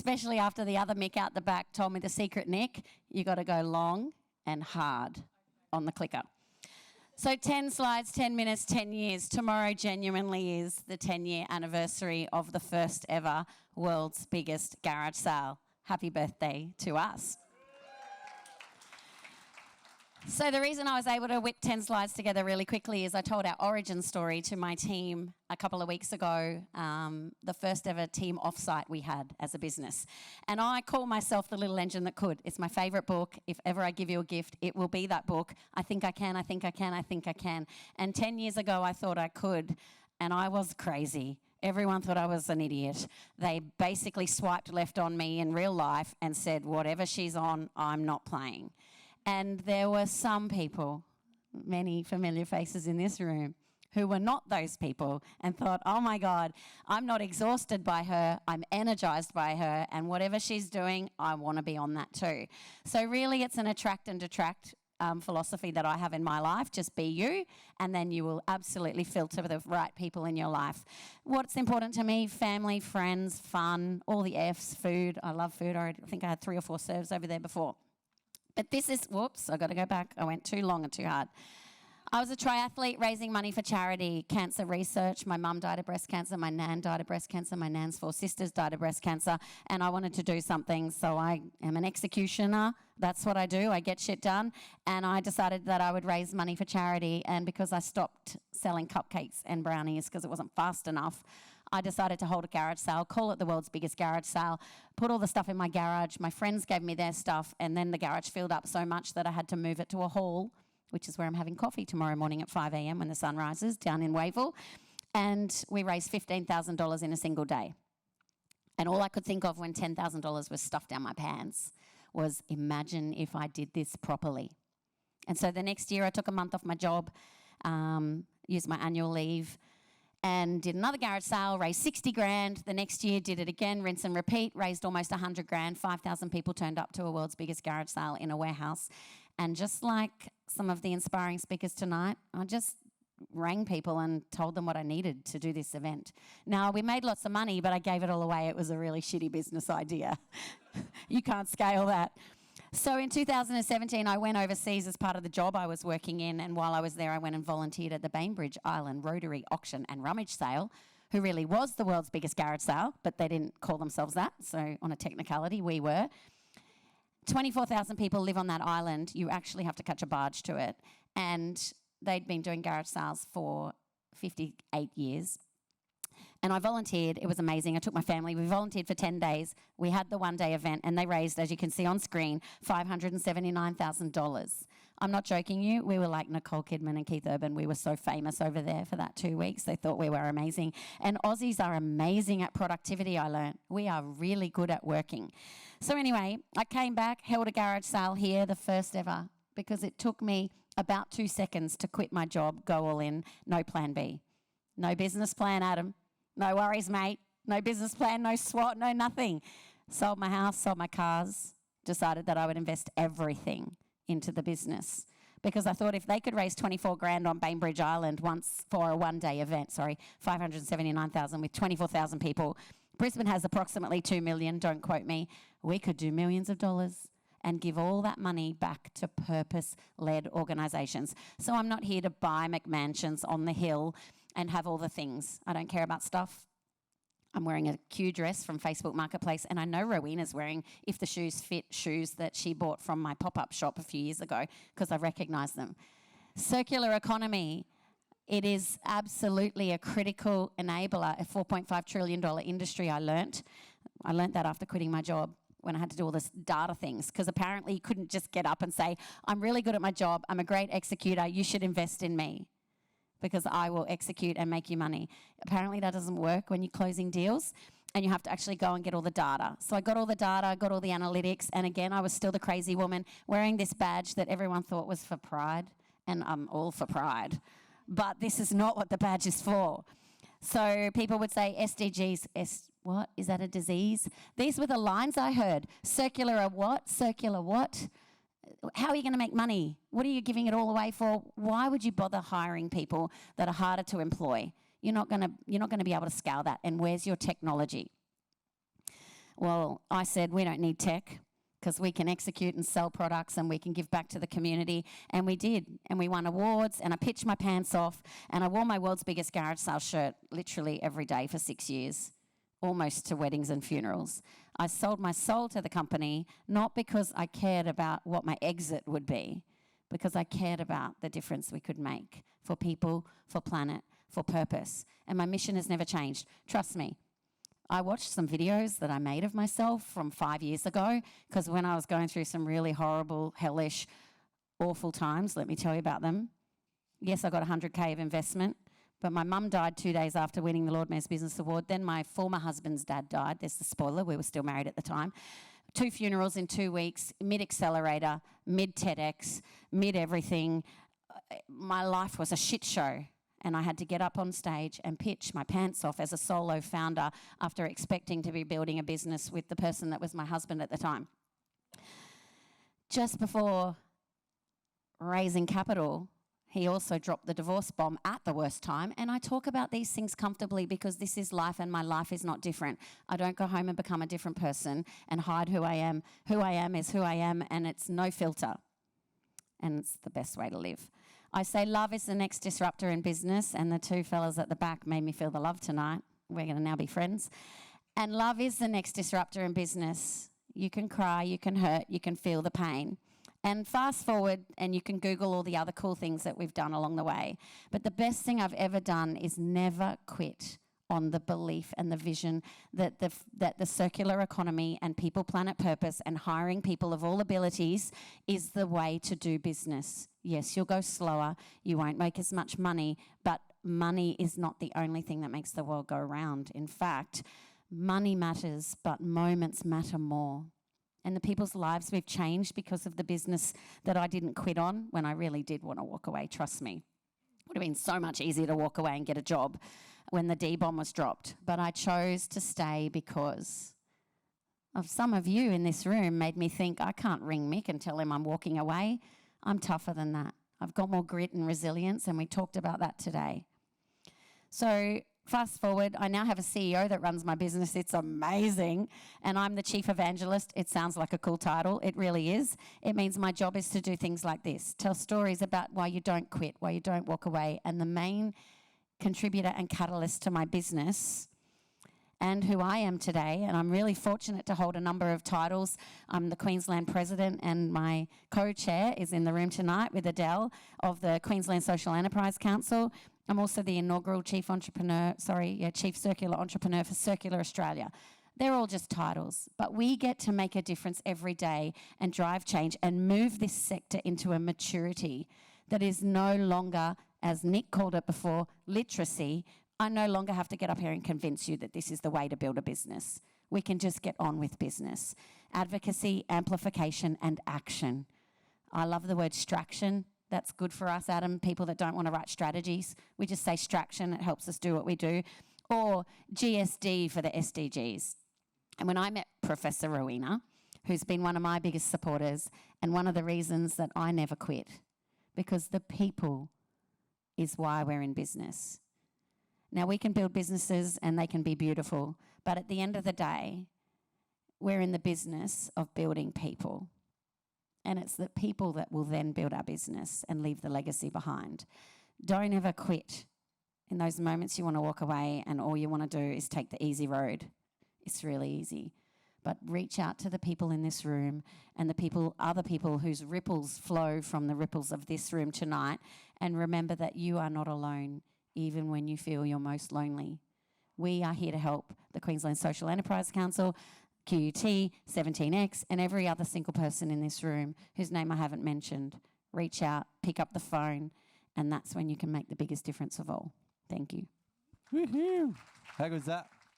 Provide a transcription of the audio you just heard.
especially after the other Mick out the back told me the secret, Nick, you got to go long and hard on the clicker. So 10 slides, 10 minutes, 10 years. Tomorrow genuinely is the 10-year anniversary of the first ever world's biggest garage sale. Happy birthday to us. So the reason I was able to whip 10 slides together really quickly is I told our origin story to my team a couple of weeks ago, the first ever team offsite we had as a business. And I call myself the little engine that could. It's my favourite book. If ever I give you a gift, it will be that book. I think I can, I think I can, I think I can. And 10 years ago, I thought I could, and I was crazy. Everyone thought I was an idiot. They basically swiped left on me in real life and said, whatever she's on, I'm not playing. And there were some people, many familiar faces in this room, who were not those people and thought, oh my God, I'm not exhausted by her, I'm energized by her, and whatever she's doing, I want to be on that too. So really it's an attract and detract philosophy that I have in my life. Just be you, and then you will absolutely filter the right people in your life. What's important to me? Family, friends, fun, all the F's, food. I love food. I think I had 3 or 4 serves over there before. But this is, whoops, I've got to go back. I went too long and too hard. I was a triathlete raising money for charity, cancer research. My mum died of breast cancer. My nan died of breast cancer. My nan's 4 sisters died of breast cancer. And I wanted to do something, so I am an executioner. That's what I do. I get shit done. And I decided that I would raise money for charity. And because I stopped selling cupcakes and brownies because it wasn't fast enough, I decided to hold a garage sale, call it the world's biggest garage sale, put all the stuff in my garage. My friends gave me their stuff, and then the garage filled up so much that I had to move it to a hall, which is where I'm having coffee tomorrow morning at 5 a.m. when the sun rises down in Wavell. And we raised $15,000 in a single day. And all I could think of when $10,000 was stuffed down my pants was, imagine if I did this properly. And so the next year I took a month off my job, used my annual leave, and did another garage sale, raised 60 grand. The next year did it again, rinse and repeat, raised almost 100 grand. 5,000 people turned up to a world's biggest garage sale in a warehouse. And just like some of the inspiring speakers tonight, I just rang people and told them what I needed to do this event. Now, we made lots of money, but I gave it all away. It was a really shitty business idea. You can't scale that. So in 2017, I went overseas as part of the job I was working in, and while I was there, I went and volunteered at the Bainbridge Island Rotary Auction and Rummage Sale, who really was the world's biggest garage sale, but they didn't call themselves that, so on a technicality, we were. 24,000 people live on that island. You actually have to catch a barge to it, and they'd been doing garage sales for 58 years. And I volunteered. It was amazing. I took my family. We volunteered for 10 days. We had the one-day event, and they raised, as you can see on screen, $579,000. I'm not joking you. We were like Nicole Kidman and Keith Urban. We were so famous over there for that 2 weeks. They thought we were amazing. And Aussies are amazing at productivity, I learned. We are really good at working. So anyway, I came back, held a garage sale here, the first ever, because it took me about 2 seconds to quit my job, go all in, no plan B. No business plan, Adam. No worries, mate. No business plan, no SWOT, no nothing. Sold my house, sold my cars, decided that I would invest everything into the business because I thought if they could raise 24 grand on Bainbridge Island once for a one-day event, 579,000 with 24,000 people. Brisbane has approximately 2 million, don't quote me. We could do millions of dollars and give all that money back to purpose-led organisations. So I'm not here to buy McMansions on the hill and have all the things. I don't care about stuff. I'm wearing a Q dress from Facebook Marketplace, and I know Rowena's wearing If the Shoes Fit shoes that she bought from my pop-up shop a few years ago because I recognise them. Circular economy, it is absolutely a critical enabler, a $4.5 trillion industry I learnt. I learnt that after quitting my job when I had to do all this data things because apparently you couldn't just get up and say, I'm really good at my job, I'm a great executor, you should invest in me, because I will execute and make you money. Apparently that doesn't work when you're closing deals and you have to actually go and get all the data. So I got all the data, got all the analytics, and again, I was still the crazy woman wearing this badge that everyone thought was for pride, and I'm all for pride. But this is not what the badge is for. So people would say SDGs, what? Is that a disease? These were the lines I heard. Circular a what? Circular what? How are you going to make money? What are you giving it all away for? Why would you bother hiring people that are harder to employ? You're not going to be able to scale that. And where's your technology? Well, I said, we don't need tech because we can execute and sell products and we can give back to the community. And we did. And we won awards and I pitched my pants off and I wore my world's biggest garage sale shirt literally every day for 6 years, almost to weddings and funerals. I sold my soul to the company, not because I cared about what my exit would be, because I cared about the difference we could make for people, for planet, for purpose. And my mission has never changed. Trust me. I watched some videos that I made of myself from 5 years ago, because when I was going through some really horrible, hellish, awful times, let me tell you about them. Yes, I got 100K of investment, but my mum died 2 days after winning the Lord Mayor's Business Award. Then my former husband's dad died. There's the spoiler. We were still married at the time. 2 funerals in 2 weeks, mid-accelerator, mid-TEDx, mid-everything. My life was a shit show. And I had to get up on stage and pitch my pants off as a solo founder after expecting to be building a business with the person that was my husband at the time. Just before raising capital, he also dropped the divorce bomb at the worst time. And I talk about these things comfortably because this is life and my life is not different. I don't go home and become a different person and hide who I am. Who I am is who I am, and it's no filter. And it's the best way to live. I say love is the next disruptor in business, and the two fellas at the back made me feel the love tonight. We're going to now be friends. And love is the next disruptor in business. You can cry, you can hurt, you can feel the pain. And fast forward, and you can Google all the other cool things that we've done along the way. But the best thing I've ever done is never quit on the belief and the vision that the circular economy and people, planet, purpose and hiring people of all abilities is the way to do business. Yes, you'll go slower, you won't make as much money, but money is not the only thing that makes the world go round. In fact, money matters, but moments matter more. And the people's lives we've changed because of the business that I didn't quit on when I really did want to walk away, trust me. It would have been so much easier to walk away and get a job when the D-bomb was dropped. But I chose to stay because of some of you in this room made me think, I can't ring Mick and tell him I'm walking away. I'm tougher than that. I've got more grit and resilience, and we talked about that today. So fast forward, I now have a CEO that runs my business. It's amazing. And I'm the chief evangelist. It sounds like a cool title. It really is. It means my job is to do things like this, tell stories about why you don't quit, why you don't walk away. And the main contributor and catalyst to my business and who I am today, and I'm really fortunate to hold a number of titles. I'm the Queensland President, and my co-chair is in the room tonight with Adele of the Queensland Social Enterprise Council. I'm also the inaugural Chief Circular Entrepreneur for Circular Australia. They're all just titles, but we get to make a difference every day and drive change and move this sector into a maturity that is no longer, as Nick called it before, literacy. I no longer have to get up here and convince you that this is the way to build a business. We can just get on with business. Advocacy, amplification, and action. I love the word straction. That's good for us, Adam, people that don't want to write strategies. We just say straction. It helps us do what we do. Or GSD for the SDGs. And when I met Professor Rowena, who's been one of my biggest supporters and one of the reasons that I never quit, because the people is why we're in business. Now, we can build businesses and they can be beautiful, but at the end of the day, we're in the business of building people. And it's the people that will then build our business and leave the legacy behind. Don't ever quit. In those moments you want to walk away and all you want to do is take the easy road. It's really easy. But reach out to the people in this room and other people whose ripples flow from the ripples of this room tonight, and remember that you are not alone, even when you feel you're most lonely. We are here to help the Queensland Social Enterprise Council, QUT, 17X, and every other single person in this room whose name I haven't mentioned. Reach out, pick up the phone, and that's when you can make the biggest difference of all. Thank you. Woohoo! How good is that?